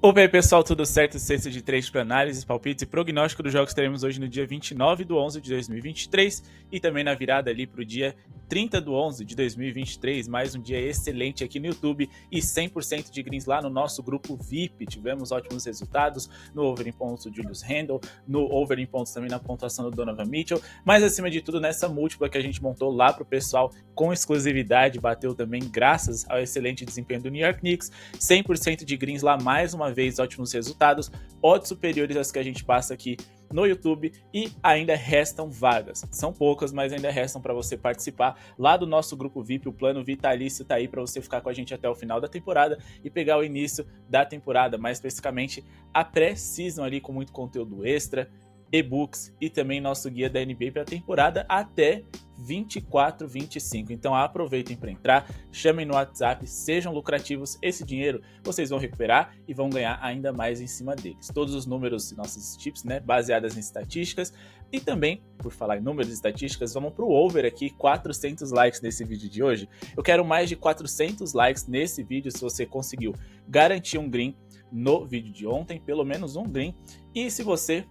Opa aí pessoal, tudo certo? Sexta de 3 para análise, palpites e prognóstico dos jogos que teremos hoje no dia 29/11 de 2023 e também na virada ali para o dia 30/11 de 2023, mais um dia excelente aqui no YouTube e 100% de greens lá no nosso grupo VIP. Tivemos ótimos resultados no over em pontos do Julius Randle, no over em pontos também na pontuação do Donovan Mitchell, mas acima de tudo nessa múltipla que a gente montou lá para o pessoal com exclusividade, bateu também graças ao excelente desempenho do New York Knicks, 100% de greens lá mais uma vez, ótimos resultados, odds superiores às que a gente passa aqui no YouTube e ainda restam vagas. São poucas, mas ainda restam para você participar lá do nosso grupo VIP. O plano vitalício tá aí para você ficar com a gente até o final da temporada e pegar o início da temporada, mais especificamente a pré-season ali com muito conteúdo extra, e-books e também nosso guia da NBA para a temporada até 24/25. Então aproveitem para entrar, chamem no WhatsApp, sejam lucrativos. Esse dinheiro vocês vão recuperar e vão ganhar ainda mais em cima deles. Todos os números de nossos tips, né, baseadas em estatísticas. E também, por falar em números e estatísticas, vamos para o over aqui, 400 likes nesse vídeo de hoje. Eu quero mais de 400 likes nesse vídeo se você conseguiu garantir um green no vídeo de ontem, pelo menos um green. E se você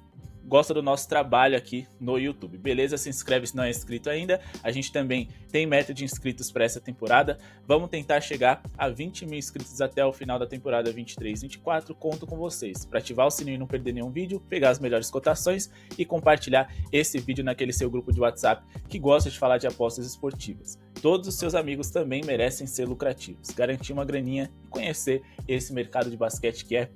gosta do nosso trabalho aqui no YouTube, beleza? Se inscreve se não é inscrito ainda. A gente também tem meta de inscritos para essa temporada. Vamos tentar chegar a 20 mil inscritos até o final da temporada 23/24. Conto com vocês para ativar o sininho e não perder nenhum vídeo, pegar as melhores cotações e compartilhar esse vídeo naquele seu grupo de WhatsApp que gosta de falar de apostas esportivas. Todos os seus amigos também merecem ser lucrativos, garantir uma graninha e conhecer esse mercado de basquete que é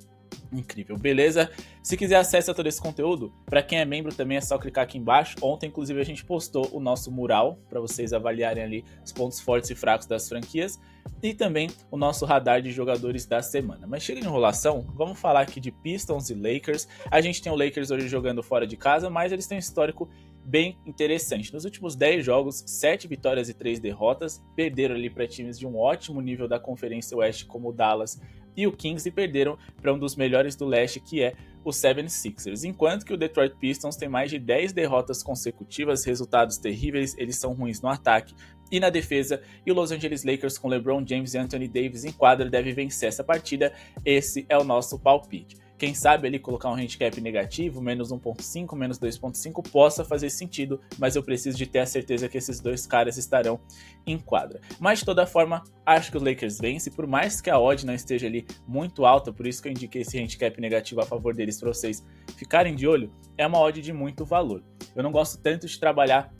incrível, beleza? Se quiser acesso a todo esse conteúdo, para quem é membro também é só clicar aqui embaixo. Ontem, inclusive, a gente postou o nosso mural para vocês avaliarem ali os pontos fortes e fracos das franquias e também o nosso radar de jogadores da semana. Mas chega de enrolação, vamos falar aqui de Pistons e Lakers. A gente tem o Lakers hoje jogando fora de casa, mas eles têm um histórico bem interessante. Nos últimos 10 jogos, 7 vitórias e 3 derrotas, perderam ali para times de um ótimo nível da Conferência Oeste como o Dallas e o Kings e perderam para um dos melhores do leste, que é o 76ers, enquanto que o Detroit Pistons tem mais de 10 derrotas consecutivas, resultados terríveis, eles são ruins no ataque e na defesa, e o Los Angeles Lakers com LeBron James e Anthony Davis em quadra deve vencer essa partida. Esse é o nosso palpite. Quem sabe ali colocar um handicap negativo, menos 1.5, menos 2.5, possa fazer sentido, mas eu preciso de ter a certeza que esses dois caras estarão em quadra. Mas de toda forma, acho que o Lakers vence, por mais que a odd não esteja ali muito alta, por isso que eu indiquei esse handicap negativo a favor deles para vocês ficarem de olho, é uma odd de muito valor. Eu não gosto tanto de trabalhar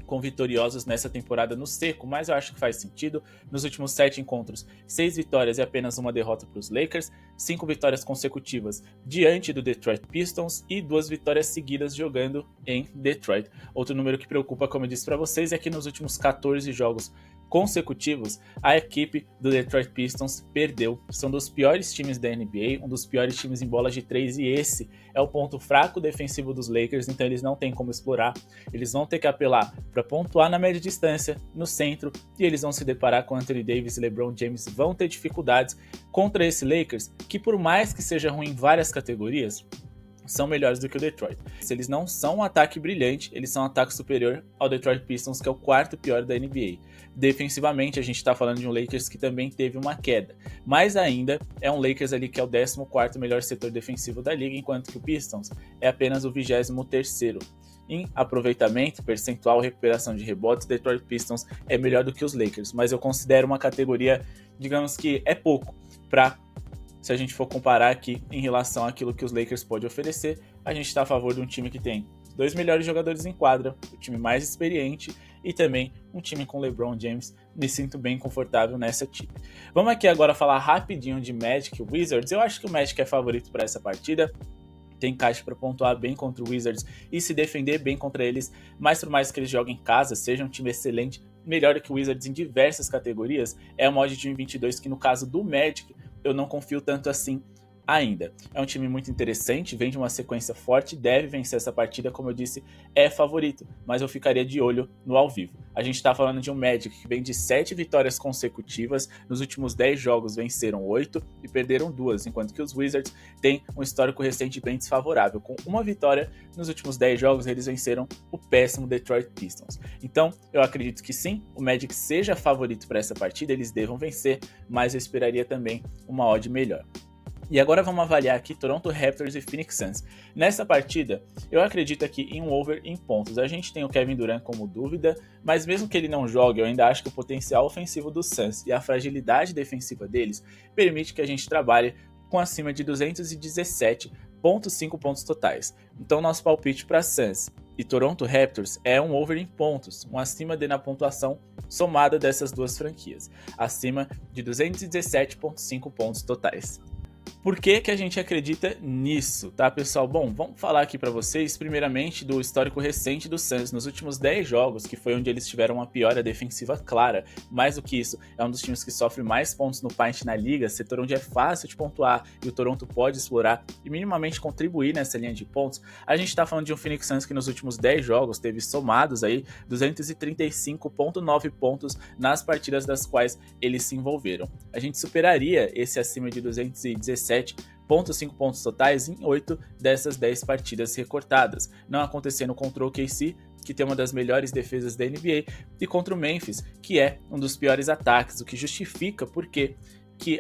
com vitoriosos nessa temporada no seco, mas eu acho que faz sentido. Nos últimos 7 encontros, 6 vitórias e apenas uma derrota para os Lakers, 5 vitórias consecutivas diante do Detroit Pistons e 2 vitórias seguidas jogando em Detroit. Outro número que preocupa, como eu disse para vocês, é que nos últimos 14 jogos consecutivos, a equipe do Detroit Pistons perdeu. São dos piores times da NBA, um dos piores times em bolas de 3, e esse é o ponto fraco defensivo dos Lakers, então eles não têm como explorar. Eles vão ter que apelar para pontuar na média distância, no centro, e eles vão se deparar com Anthony Davis e LeBron James, vão ter dificuldades contra esse Lakers, que por mais que seja ruim em várias categorias, são melhores do que o Detroit. Eles não são um ataque brilhante, eles são um ataque superior ao Detroit Pistons, que é o quarto pior da NBA. Defensivamente, a gente está falando de um Lakers que também teve uma queda, mas ainda é um Lakers ali que é o 14º melhor setor defensivo da liga, enquanto que o Pistons é apenas o 23º. Em aproveitamento, percentual, recuperação de rebotes, Detroit Pistons é melhor do que os Lakers, mas eu considero uma categoria, digamos que é pouco para, se a gente for comparar aqui em relação àquilo que os Lakers podem oferecer. A gente está a favor de um time que tem os 2 melhores jogadores em quadra, o time mais experiente e também um time com LeBron James. Me sinto bem confortável nessa time. Vamos aqui agora falar rapidinho de Magic e Wizards. Eu acho que o Magic é favorito para essa partida. Tem caixa para pontuar bem contra o Wizards e se defender bem contra eles, mas por mais que eles joguem em casa, seja um time excelente, melhor que o Wizards em diversas categorias, é uma odd de 1,22 que no caso do Magic eu não confio tanto assim ainda. É um time muito interessante, vem de uma sequência forte, deve vencer essa partida, como eu disse, é favorito, mas eu ficaria de olho no ao vivo. A gente está falando de um Magic que vem de 7 vitórias consecutivas, nos últimos 10 jogos venceram 8 e perderam 2, enquanto que os Wizards têm um histórico recente bem desfavorável. Com uma vitória nos últimos 10 jogos, eles venceram o péssimo Detroit Pistons. Então, eu acredito que sim, o Magic seja favorito para essa partida, eles devam vencer, mas eu esperaria também uma odd melhor. E agora vamos avaliar aqui Toronto Raptors e Phoenix Suns. Nessa partida, eu acredito aqui em um over em pontos. A gente tem o Kevin Durant como dúvida, mas mesmo que ele não jogue, eu ainda acho que o potencial ofensivo dos Suns e a fragilidade defensiva deles permite que a gente trabalhe com acima de 217,5 pontos totais. Então nosso palpite para Suns e Toronto Raptors é um over em pontos, um acima de na pontuação somada dessas duas franquias, acima de 217,5 pontos totais. Por que que a gente acredita nisso, tá, pessoal? Bom, vamos falar aqui para vocês, primeiramente, do histórico recente do Suns. Nos últimos 10 jogos, que foi onde eles tiveram uma piora defensiva clara. Mais do que isso, é um dos times que sofre mais pontos no paint na liga, setor onde é fácil de pontuar e o Toronto pode explorar e minimamente contribuir nessa linha de pontos. A gente tá falando de um Phoenix Suns que nos últimos 10 jogos teve somados aí 235,9 pontos nas partidas das quais eles se envolveram. A gente superaria esse acima de 217,5 pontos totais em 8 dessas 10 partidas recortadas, não acontecendo contra o OKC, que tem uma das melhores defesas da NBA, e contra o Memphis, que é um dos piores ataques, o que justifica por que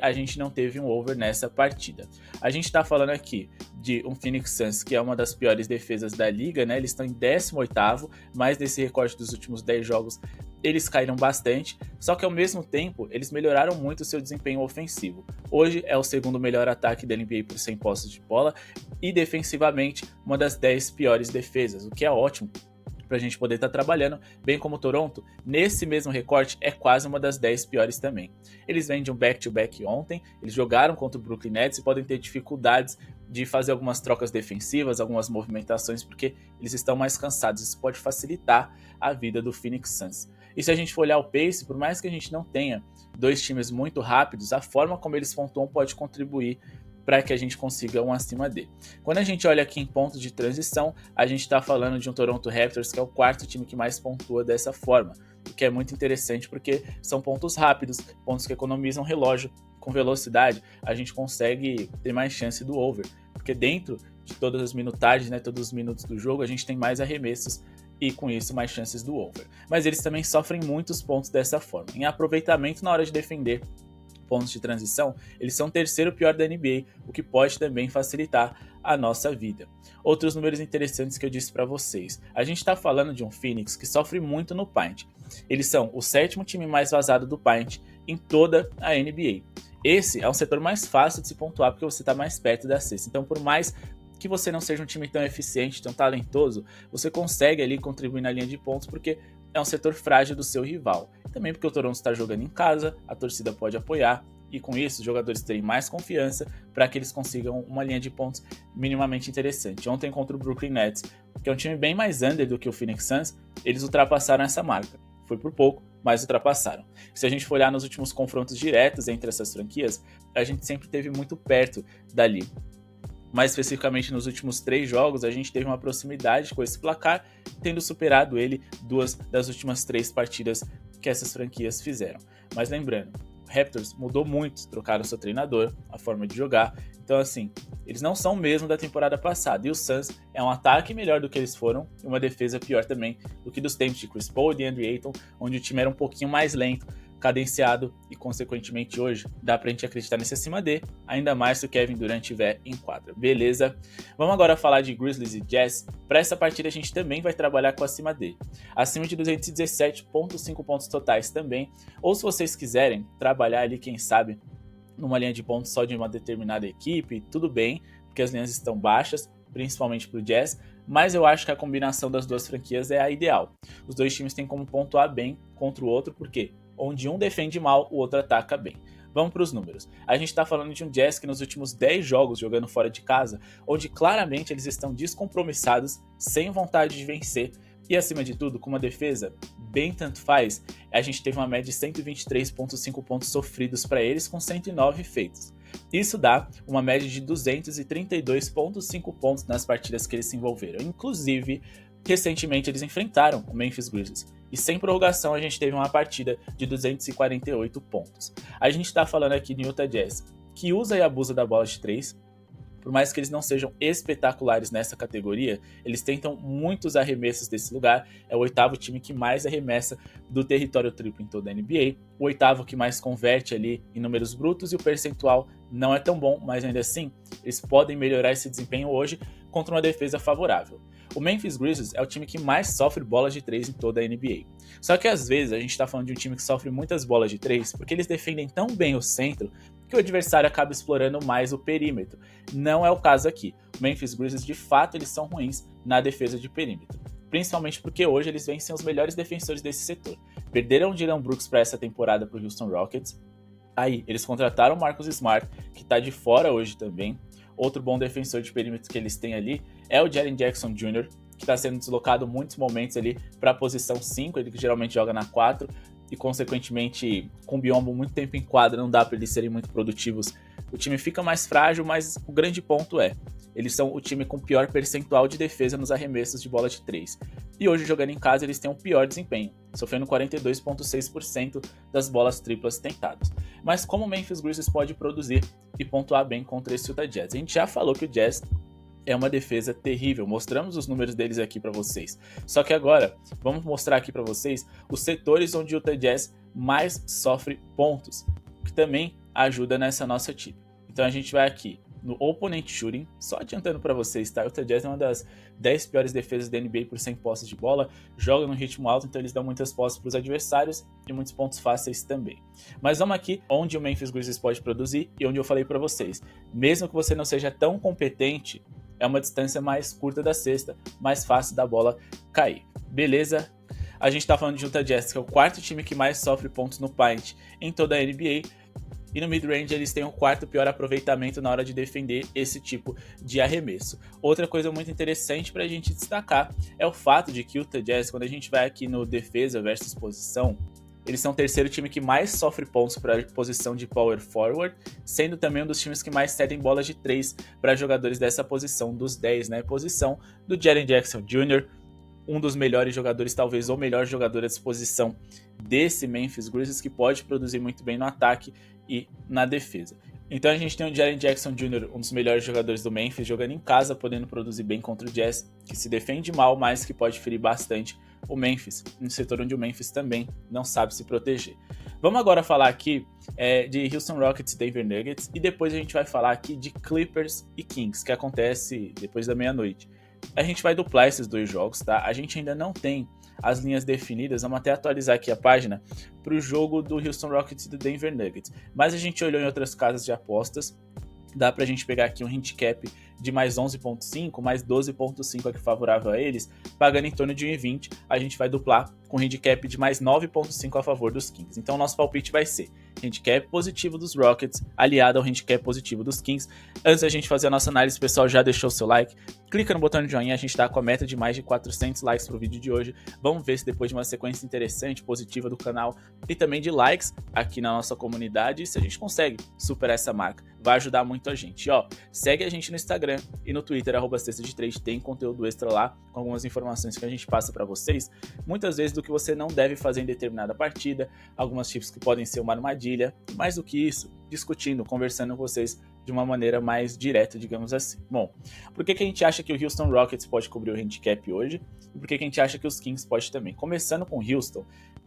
a gente não teve um over nessa partida. A gente está falando aqui de um Phoenix Suns que é uma das piores defesas da liga, né? Eles estão em 18º, mas desse recorte dos últimos 10 jogos eles caíram bastante, só que ao mesmo tempo eles melhoraram muito o seu desempenho ofensivo. Hoje é o segundo melhor ataque da NBA por 100 posses de bola e defensivamente uma das 10 piores defesas, o que é ótimo para a gente poder estar trabalhando, bem como o Toronto, nesse mesmo recorte é quase uma das 10 piores também. Eles vêm de um back-to-back ontem, eles jogaram contra o Brooklyn Nets e podem ter dificuldades de fazer algumas trocas defensivas, algumas movimentações, porque eles estão mais cansados. Isso pode facilitar a vida do Phoenix Suns. E se a gente for olhar o pace, por mais que a gente não tenha dois times muito rápidos, a forma como eles pontuam pode contribuir para que a gente consiga um acima D. Quando a gente olha aqui em pontos de transição, a gente está falando de um Toronto Raptors que é o quarto time que mais pontua dessa forma, o que é muito interessante porque são pontos rápidos, pontos que economizam relógio. Com velocidade, a gente consegue ter mais chance do over, porque dentro de todas as minutagens, né, todos os minutos do jogo, a gente tem mais arremessos e com isso mais chances do over. Mas eles também sofrem muitos pontos dessa forma. Em aproveitamento na hora de defender pontos de transição, eles são o terceiro pior da NBA, o que pode também facilitar a nossa vida. Outros números interessantes que eu disse para vocês. A gente está falando de um Phoenix que sofre muito no paint. Eles são o sétimo time mais vazado do paint em toda a NBA. Esse é um setor mais fácil de se pontuar porque você está mais perto da cesta. Então, por mais que você não seja um time tão eficiente, tão talentoso, você consegue ali contribuir na linha de pontos porque é um setor frágil do seu rival. Também porque o Toronto está jogando em casa, a torcida pode apoiar e com isso os jogadores terem mais confiança para que eles consigam uma linha de pontos minimamente interessante. Ontem contra o Brooklyn Nets, que é um time bem mais under do que o Phoenix Suns, eles ultrapassaram essa marca. Foi por pouco, mas ultrapassaram. Se a gente for olhar nos últimos confrontos diretos entre essas franquias, a gente sempre esteve muito perto dali. Mais especificamente nos últimos 3 jogos, a gente teve uma proximidade com esse placar, tendo superado ele 2 das últimas 3 partidas que essas franquias fizeram. Mas lembrando, o Raptors mudou muito, trocaram seu treinador, a forma de jogar, então assim, eles não são o mesmo da temporada passada, e o Suns é um ataque melhor do que eles foram, e uma defesa pior também do que dos tempos de Chris Paul e DeAndre Ayton, onde o time era um pouquinho mais lento, cadenciado e consequentemente hoje dá pra gente acreditar nesse acima D, ainda mais se o Kevin Durant estiver em quadra, beleza? Vamos agora falar de Grizzlies e Jazz. Para essa partida a gente também vai trabalhar com acima D, acima de 217,5 pontos totais também, ou se vocês quiserem trabalhar ali, quem sabe, numa linha de pontos só de uma determinada equipe, tudo bem, porque as linhas estão baixas, principalmente pro Jazz, mas eu acho que a combinação das duas franquias é a ideal. Os dois times têm como pontuar bem contra o outro, porque onde um defende mal, o outro ataca bem. Vamos para os números. A gente está falando de um Jazz que nos últimos 10 jogos jogando fora de casa, onde claramente eles estão descompromissados, sem vontade de vencer, e acima de tudo, com uma defesa bem tanto faz, a gente teve uma média de 123,5 pontos sofridos para eles, com 109 feitos. Isso dá uma média de 232,5 pontos nas partidas que eles se envolveram. Inclusive, recentemente eles enfrentaram o Memphis Grizzlies e sem prorrogação a gente teve uma partida de 248 pontos. A gente está falando aqui de Utah Jazz, que usa e abusa da bola de 3, por mais que eles não sejam espetaculares nessa categoria, eles tentam muitos arremessos desse lugar, é o 8º time que mais arremessa do território triplo em toda a NBA, o 8º que mais converte ali em números brutos e o percentual não é tão bom, mas ainda assim, eles podem melhorar esse desempenho hoje contra uma defesa favorável. O Memphis Grizzlies é o time que mais sofre bolas de 3 em toda a NBA. Só que às vezes a gente está falando de um time que sofre muitas bolas de 3 porque eles defendem tão bem o centro que o adversário acaba explorando mais o perímetro. Não é o caso aqui. O Memphis Grizzlies, de fato, eles são ruins na defesa de perímetro. Principalmente porque hoje eles vencem os melhores defensores desse setor. Perderam o Dillon Brooks para essa temporada para o Houston Rockets. Aí, eles contrataram o Marcus Smart, que está de fora hoje também. Outro bom defensor de perímetro que eles têm ali é o Jaren Jackson Jr., que está sendo deslocado muitos momentos ali para a posição 5, ele que geralmente joga na 4, e consequentemente, com o Biyombo muito tempo em quadra, não dá para eles serem muito produtivos. O time fica mais frágil, mas o grande ponto é, eles são o time com pior percentual de defesa nos arremessos de bola de 3. E hoje, jogando em casa, eles têm um pior desempenho, sofrendo 42,6% das bolas triplas tentadas. Mas como o Memphis Grizzlies pode produzir e pontuar bem contra esse Utah Jazz? A gente já falou que o Jazz é uma defesa terrível, mostramos os números deles aqui para vocês. Só que agora, vamos mostrar aqui para vocês os setores onde o Utah Jazz mais sofre pontos, que também ajuda nessa nossa tip. Então a gente vai aqui no Opponent Shooting, só adiantando para vocês, tá? O Utah Jazz é uma das 10 piores defesas da NBA por 100 posses de bola, joga no ritmo alto, então eles dão muitas posses para os adversários e muitos pontos fáceis também. Mas vamos aqui onde o Memphis Grizzlies pode produzir e onde eu falei para vocês, mesmo que você não seja tão competente, é uma distância mais curta da cesta, mais fácil da bola cair. Beleza? A gente tá falando de Utah Jazz, que é o quarto time que mais sofre pontos no paint em toda a NBA, e no mid-range eles têm o quarto pior aproveitamento na hora de defender esse tipo de arremesso. Outra coisa muito interessante para a gente destacar é o fato de que o Utah Jazz, quando a gente vai aqui no defesa versus posição, eles são o terceiro time que mais sofre pontos para a posição de power forward, sendo também um dos times que mais cedem bolas de 3 para jogadores dessa posição, dos 10, né? Posição do Jaren Jackson Jr., um dos melhores jogadores, talvez o melhor jogador à disposição desse Memphis Grizzlies, que pode produzir muito bem no ataque e na defesa. Então a gente tem o Jaren Jackson Jr., um dos melhores jogadores do Memphis, jogando em casa, podendo produzir bem contra o Jazz, que se defende mal, mas que pode ferir bastante o Memphis, no setor onde o Memphis também não sabe se proteger. Vamos agora falar aqui de Houston Rockets e Denver Nuggets, e depois a gente vai falar aqui de Clippers e Kings, que acontece depois da meia-noite. A gente vai duplar esses dois jogos, tá? A gente ainda não tem as linhas definidas, vamos até atualizar aqui a página para o jogo do Houston Rockets e do Denver Nuggets. Mas a gente olhou em outras casas de apostas, dá pra gente pegar aqui um handicap de mais 11.5, mais 12.5 aqui favorável a eles, pagando em torno de 1,20, a gente vai duplar com handicap de mais 9.5 a favor dos Kings. Então nosso palpite vai ser handicap positivo dos Rockets, aliado ao handicap positivo dos Kings. Antes da gente fazer a nossa análise, pessoal, já deixou o seu like, clica no botão de joinha, a gente tá com a meta de mais de 400 likes pro vídeo de hoje. Vamos ver se depois de uma sequência interessante, positiva do canal e também de likes aqui na nossa comunidade, se a gente consegue superar essa marca, vai ajudar muito a gente. Ó, segue a gente no Instagram e no Twitter, @cesta-de-3, tem conteúdo extra lá, com algumas informações que a gente passa para vocês, muitas vezes do que você não deve fazer em determinada partida, algumas tips que podem ser uma armadilha, e mais do que isso, discutindo, conversando com vocês de uma maneira mais direta, digamos assim. Bom, por que a gente acha que o Houston Rockets pode cobrir o handicap hoje? E por que a gente acha que os Kings pode também? Começando com o Houston,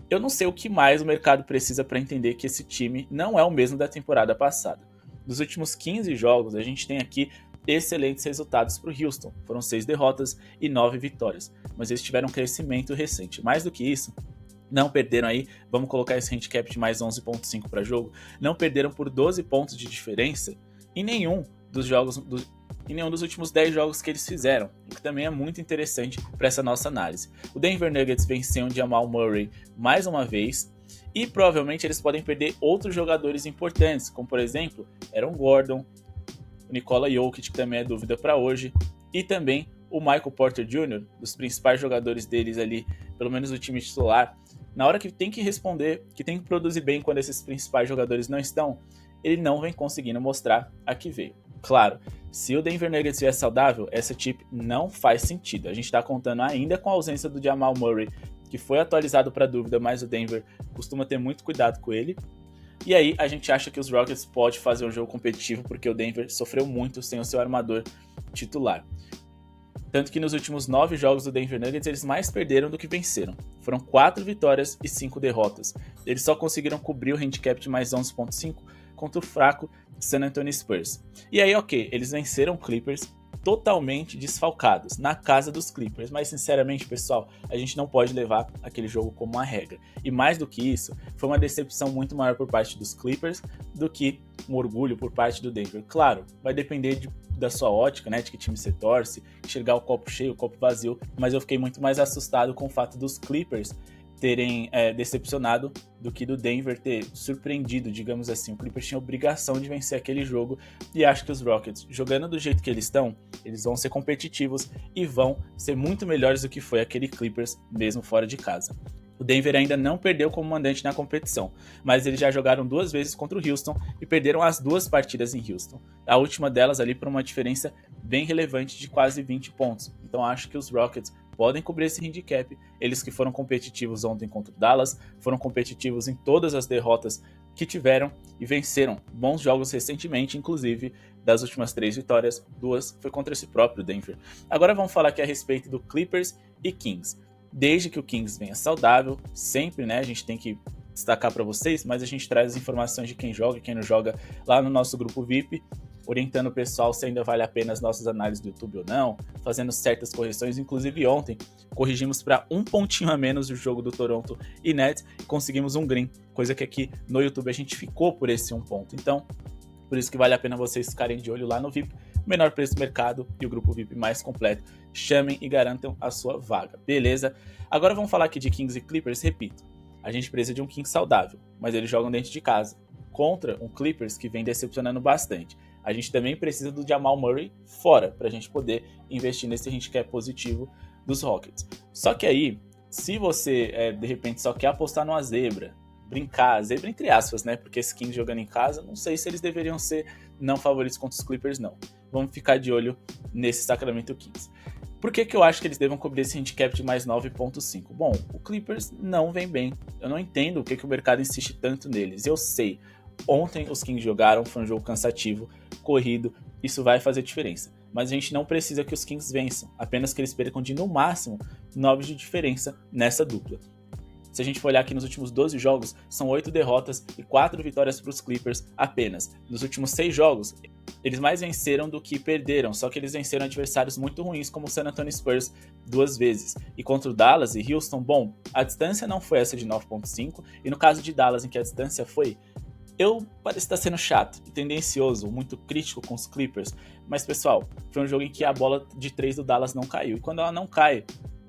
eu não sei o que mais o mercado precisa para entender que esse time não é o mesmo da temporada passada. Dos últimos 15 jogos, a gente tem aqui excelentes resultados para o Houston. Foram 6 derrotas e 9 vitórias, mas eles tiveram um crescimento recente. Mais do que isso, não perderam aí, vamos colocar esse handicap de mais 11.5 para jogo, não perderam por 12 pontos de diferença em nenhum dos jogos, em nenhum dos últimos 10 jogos que eles fizeram, o que também é muito interessante para essa nossa análise. O Denver Nuggets venceu o Jamal Murray mais uma vez, e provavelmente eles podem perder outros jogadores importantes, como por exemplo, Aaron Gordon, o Nikola Jokic, que também é dúvida para hoje, e também o Michael Porter Jr., dos principais jogadores deles ali, pelo menos do time titular. Na hora que tem que responder, que tem que produzir bem quando esses principais jogadores não estão, ele não vem conseguindo mostrar a que veio. Claro, se o Denver Nuggets estiver saudável, essa tip não faz sentido. A gente está contando ainda com a ausência do Jamal Murray, que foi atualizado para dúvida, mas o Denver costuma ter muito cuidado com ele. E aí a gente acha que os Rockets podem fazer um jogo competitivo, porque o Denver sofreu muito sem o seu armador titular. Tanto que nos últimos 9 jogos do Denver Nuggets, eles mais perderam do que venceram. Foram 4 vitórias e 5 derrotas. Eles só conseguiram cobrir o handicap de mais 11.5 contra o fraco San Antonio Spurs. E aí, ok, eles venceram o Clippers totalmente desfalcados, na casa dos Clippers, mas sinceramente, pessoal, a gente não pode levar aquele jogo como uma regra. E mais do que isso, foi uma decepção muito maior por parte dos Clippers do que um orgulho por parte do Denver. Claro, vai depender da sua ótica, né, de que time você torce, enxergar o copo cheio, o copo vazio, mas eu fiquei muito mais assustado com o fato dos Clippers terem decepcionado do que do Denver ter surpreendido, digamos assim. O Clippers tinha obrigação de vencer aquele jogo e acho que os Rockets, jogando do jeito que eles estão, eles vão ser competitivos e vão ser muito melhores do que foi aquele Clippers mesmo fora de casa. O Denver ainda não perdeu como mandante na competição, mas eles já jogaram 2 vezes contra o Houston e perderam as 2 partidas em Houston. A última delas ali por uma diferença bem relevante de quase 20 pontos. Então acho que os Rockets podem cobrir esse handicap. Eles que foram competitivos ontem contra o Dallas, foram competitivos em todas as derrotas que tiveram e venceram bons jogos recentemente, inclusive das últimas 3 vitórias, 2 foi contra esse próprio Denver. Agora vamos falar aqui a respeito do Clippers e Kings. Desde que o Kings venha saudável, sempre, né, a gente tem que destacar para vocês, mas a gente traz as informações de quem joga e quem não joga lá no nosso grupo VIP, orientando o pessoal se ainda vale a pena as nossas análises do YouTube ou não, fazendo certas correções. Inclusive ontem corrigimos para 1 pontinho a menos do jogo do Toronto e Nets e conseguimos um green, coisa que aqui no YouTube a gente ficou por esse 1 ponto. Então, por isso que vale a pena vocês ficarem de olho lá no VIP, o menor preço do mercado e o grupo VIP mais completo. Chamem e garantam a sua vaga, beleza? Agora vamos falar aqui de Kings e Clippers. Repito, a gente precisa de um Kings saudável, mas eles jogam dentro de casa, contra um Clippers que vem decepcionando bastante. A gente também precisa do Jamal Murray fora, para a gente poder investir nesse handicap positivo dos Rockets. Só que aí, se você de repente só quer apostar numa zebra, brincar, zebra entre aspas, né? Porque esse Kings jogando em casa, não sei se eles deveriam ser não favoritos contra os Clippers, não. Vamos ficar de olho nesse Sacramento Kings. Por que eu acho que eles devem cobrir esse handicap de mais 9.5? Bom, o Clippers não vem bem. Eu não entendo o que o mercado insiste tanto neles. Eu sei, ontem os Kings jogaram, foi um jogo cansativo, corrido, isso vai fazer diferença. Mas a gente não precisa que os Kings vençam, apenas que eles percam de no máximo 9 de diferença nessa dupla. Se a gente for olhar aqui nos últimos 12 jogos, são 8 derrotas e 4 vitórias para os Clippers apenas. Nos últimos 6 jogos, eles mais venceram do que perderam, só que eles venceram adversários muito ruins, como o San Antonio Spurs 2 vezes. E contra o Dallas e Houston, bom, a distância não foi essa de 9.5, e no caso de Dallas, em que a distância foi, eu pareço estar sendo chato e tendencioso, muito crítico com os Clippers, mas pessoal, foi um jogo em que a bola de 3 do Dallas não caiu, e quando ela não cai,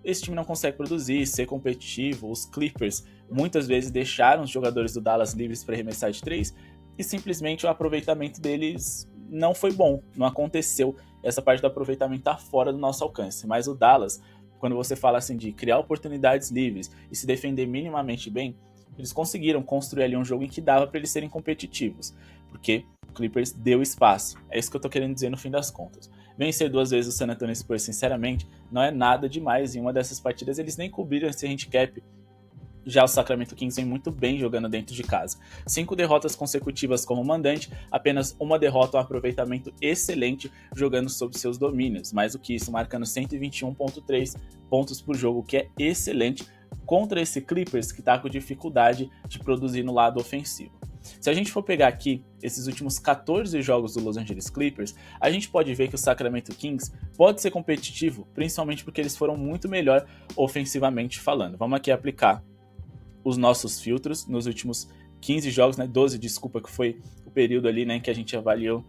esse time não consegue produzir, ser competitivo. Os Clippers muitas vezes deixaram os jogadores do Dallas livres para arremessar de 3 e simplesmente o aproveitamento deles não foi bom, não aconteceu. Essa parte do aproveitamento está fora do nosso alcance, mas o Dallas, quando você fala assim de criar oportunidades livres e se defender minimamente bem, eles conseguiram construir ali um jogo em que dava para eles serem competitivos, porque o Clippers deu espaço. É isso que eu tô querendo dizer no fim das contas. Vencer 2 vezes o San Antonio Spurs, sinceramente, não é nada demais. Em uma dessas partidas eles nem cobriram esse handicap. Já o Sacramento Kings vem muito bem jogando dentro de casa. 5 derrotas consecutivas como mandante, apenas uma derrota, um aproveitamento excelente jogando sob seus domínios. Mais do que isso, marcando 121.3 pontos por jogo, que é excelente contra esse Clippers que está com dificuldade de produzir no lado ofensivo. Se a gente for pegar aqui esses últimos 14 jogos do Los Angeles Clippers, a gente pode ver que o Sacramento Kings pode ser competitivo, principalmente porque eles foram muito melhor ofensivamente falando. Vamos aqui aplicar os nossos filtros nos últimos 15 jogos, né? 12, desculpa, que foi o período ali, né, em que a gente avaliou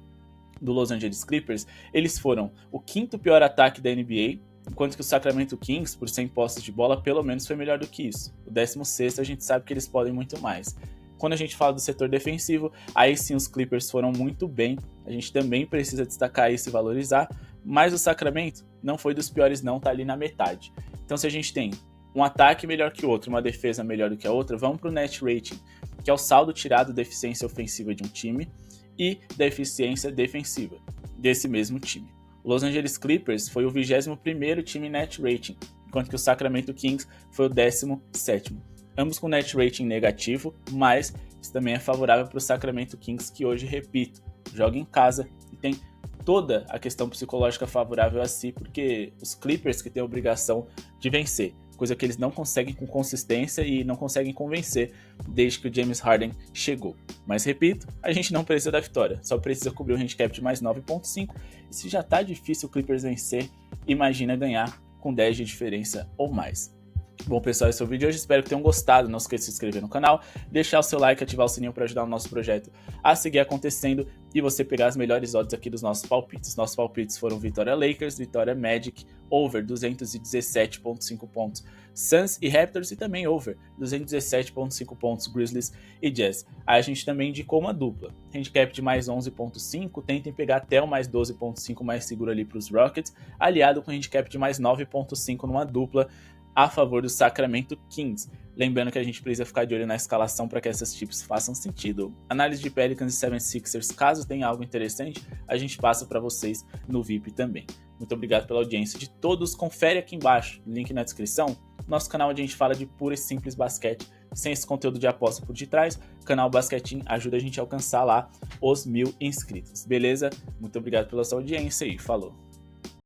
do Los Angeles Clippers. Eles foram o 5º pior ataque da NBA, enquanto que o Sacramento Kings, por 100 posses de bola, pelo menos foi melhor do que isso. O 16º a gente sabe que eles podem muito mais. Quando a gente fala do setor defensivo, aí sim os Clippers foram muito bem. A gente também precisa destacar isso e valorizar, mas o Sacramento não foi dos piores não, tá ali na metade. Então se a gente tem um ataque melhor que o outro, uma defesa melhor do que a outra, vamos pro net rating, que é o saldo tirado da eficiência ofensiva de um time e da eficiência defensiva desse mesmo time. O Los Angeles Clippers foi o 21º time em net rating, enquanto que o Sacramento Kings foi o 17º. Ambos com net rating negativo, mas isso também é favorável para o Sacramento Kings, que hoje, repito, joga em casa e tem toda a questão psicológica favorável a si, porque os Clippers que têm a obrigação de vencer. coisa que eles não conseguem com consistência e não conseguem convencer desde que o James Harden chegou. Mas repito, a gente não precisa da vitória, só precisa cobrir o handicap de mais 9.5, e se já tá difícil o Clippers vencer, imagina ganhar com 10 de diferença ou mais. Bom, pessoal, esse é o vídeo de hoje, espero que tenham gostado, não esqueça de se inscrever no canal, deixar o seu like, ativar o sininho para ajudar o nosso projeto a seguir acontecendo e você pegar as melhores odds aqui dos nossos palpites. Nossos palpites foram vitória Lakers, vitória Magic, over 217.5 pontos, Suns e Raptors, e também over 217.5 pontos, Grizzlies e Jazz. Aí a gente também indicou uma dupla, handicap de mais 11.5, tentem pegar até o mais 12.5 mais seguro ali para os Rockets, aliado com handicap de mais 9.5 numa dupla a favor do Sacramento Kings. Lembrando que a gente precisa ficar de olho na escalação para que essas chips façam sentido. Análise de Pelicans e 76ers, caso tenha algo interessante, a gente passa para vocês no VIP também. Muito obrigado pela audiência de todos. Confere aqui embaixo, link na descrição, nosso canal onde a gente fala de puro e simples basquete, sem esse conteúdo de aposta por detrás. O canal Basquetinho ajuda a gente a alcançar lá os 1000 inscritos, beleza? Muito obrigado pela sua audiência e falou!